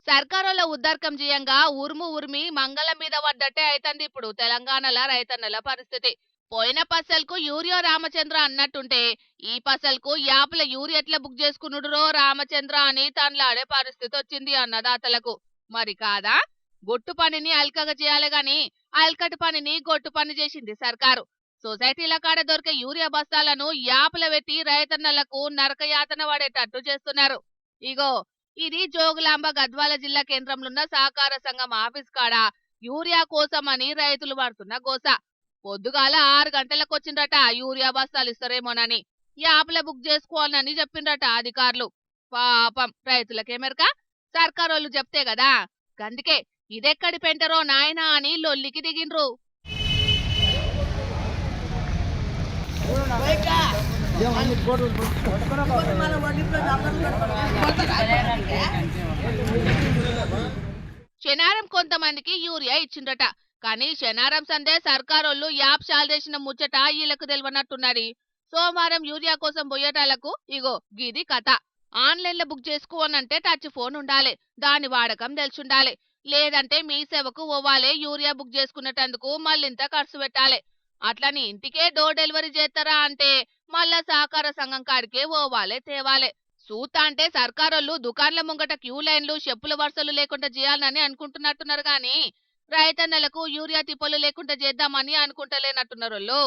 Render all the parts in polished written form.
సర్కారోళ్ళ ఉద్దారకం చేయంగా ఉరుము ఉరిమి మంగళం మీద పడ్డట్టే అయితంది ఇప్పుడు తెలంగాణల రైతన్నల పరిస్థితి. పోయిన పసల్కు యూరియా రామచంద్ర అన్నట్టుంటే ఈ పసల్కు యాప్ల యూరియా ఎట్లా బుక్ చేసుకునుడురో రామచంద్ర అని తనలాడే పరిస్థితి వచ్చింది అన్నదాతలకు. మరి కాదా? గొట్టు పనిని అల్కగా చేయాలి గాని అల్కటి పనిని గొట్టు పని చేసింది సర్కారు. సొసైటీల కాడ దొరికే యూరియా బస్తాలను యాప్ల పెట్టి రైతన్నలకు నరకయాతన పడేటట్టు చేస్తున్నారు. ఇగో ఇది జోగులాంబ గద్వాల జిల్లా కేంద్రంలో ఉన్న సహకార సంఘం ఆఫీస్ కాడ యూరియా కోసమని రైతులు పడుతున్న గోస. పొద్దుగాల 6 గంటలకు వచ్చిండ్రట యూరియా బస్తాలు ఇస్తారేమోనని. యాప్ల బుక్ చేసుకోవాలని చెప్పిండ్రట అధికారులు. పాపం రైతులకేమెరక, సర్కారోళ్ళు చెప్తే కదా. గందుకే ఇదెక్కడి పెంటరో నాయనా అని లొల్లికి దిగిండ్రు. శనారం కొంతమందికి యూరియా ఇచ్చిండట. కానీ శనారం సందే సర్కారోళ్ళు యాప్ చేసిన ముచ్చట వీళ్ళకు తెలియనట్టున్నది. సోమవారం యూరియా కోసం పోయేటాలకు ఇగో గిది కథ. ఆన్లైన్ లో బుక్ చేసుకోవాలంటే టచ్ ఫోన్ ఉండాలి, దాని వాడకం తెలిసుండాలి. లేదంటే మీ సేవకు పోవాలే యూరియా బుక్ చేసుకునేటందుకు మళ్ళింత ఖర్చు పెట్టాలి. అట్లని ఇంటికే డోర్ డెలివరీ చేస్తారా అంటే మళ్ళా సహకార సంఘం కాడికే పోవాలే తేవాలే. సూతా అంటే సర్కారోళ్ళు దుకాన్ల ముంగట క్యూ లైన్లు చెప్పుల వరుసలు లేకుండా చేయాలని అనుకుంటున్నట్టున్నారు గాని రైతన్నలకు యూరియా తిప్పలు లేకుండా చేద్దామని అనుకుంటలేనట్టున్నారు.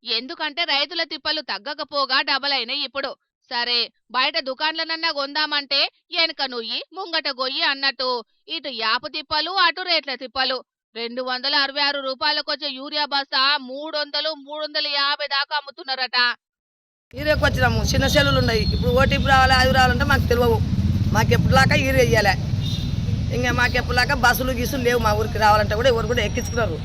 ఎందుకంటే రైతుల తిప్పలు తగ్గకపోగా డబల్ అయినాయి ఇప్పుడు. సరే బయట దుకాన్లనన్నా కొందామంటే వెనక నుయ్యి ముంగట గొయ్యి అన్నట్టు ఇటు యాపు తిప్పలు అటు రేట్ల తిప్పలు. 266 రూపాయలకొచ్చే యూరియా బస్తా 300, 350 దాకా అమ్ముతున్నారట. ఈరేకి వచ్చినాము, చిన్న సెల్లులు ఉన్నాయి. ఇప్పుడు ఓటీపీ రావాలి, అది రావాలంటే మాకు తెలియవు. మాకు ఎప్పుడులాగా ఈరే ఇయ్యాలి. ఇంకా మాకు ఎప్పుడులాగా బస్సులు గీసులు లేవు. మా ఊరికి రావాలంటే కూడా ఎవరు కూడా ఎక్కించుకున్నారు.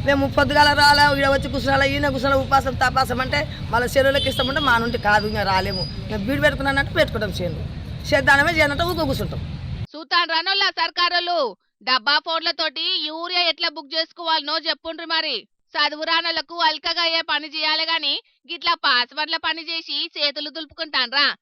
మేము పొద్దుగాల రాలే, ఈడ వచ్చి కూర్చున్నాలా, ఈయన కూర్చున్నా ఉపాసం తపాసం అంటే మళ్ళీ సెలవులకు ఇస్తామంటే మా నుండి కాదు, ఇంకా రాలేము. మేము బీడు పెట్టుకున్నానంటే పెట్టుకుంటాం, చేద్దానమే చేయనంటే ఊకో కూర్చుంటాం. సూతాన్ రనోళ్ళ సర్కారులు డబ్బా ఫోన్లతోటి యూరియా ఎట్లా బుక్ చేసుకోవాలనో చెప్పుండ్రి మరి. చదువు రానోళ్లకు అల్కగా అయ్యే పని చేయాలి గాని గిట్లా పాస్వర్డ్ల పని చేసి చేతులు దులుపుకుంటాన్రా.